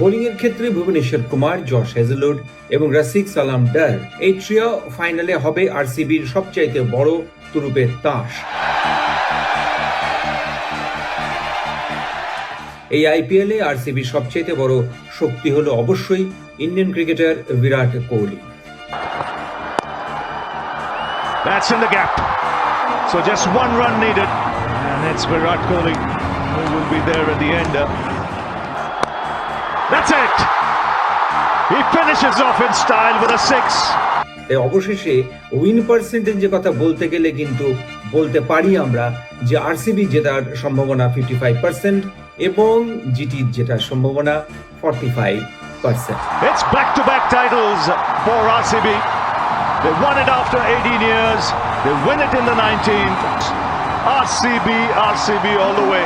বোলিংয়ের ক্ষেত্রে Bhubaneswar Kumar, Josh Hazlewood এবং রাসিক সালাম ডার, এই ট্রিও ফাইনালে হবে আরসিবির সবচাইতে বড় তুরুপের তাস। এই আইপিএলে আরসিবির সবচাইতে বড় শক্তি হলো অবশ্যই Indian cricketer Virat Kohli. That's in the gap. So just one run needed, and it's Virat Kohli who will be there at the end. That's it. He finishes off in style with a six. তাই অবশেষে win পার্সেন্টেজের কথা বলতে গেলে কিন্তু বলতে পারি আমরা যে আরসিবি জেতার সম্ভাবনা 55% এবং জিটি জেতার সম্ভাবনা 45%। It's back-to-back titles for RCB. They won it after 18 years. They win it in the 19th. RCB all the way.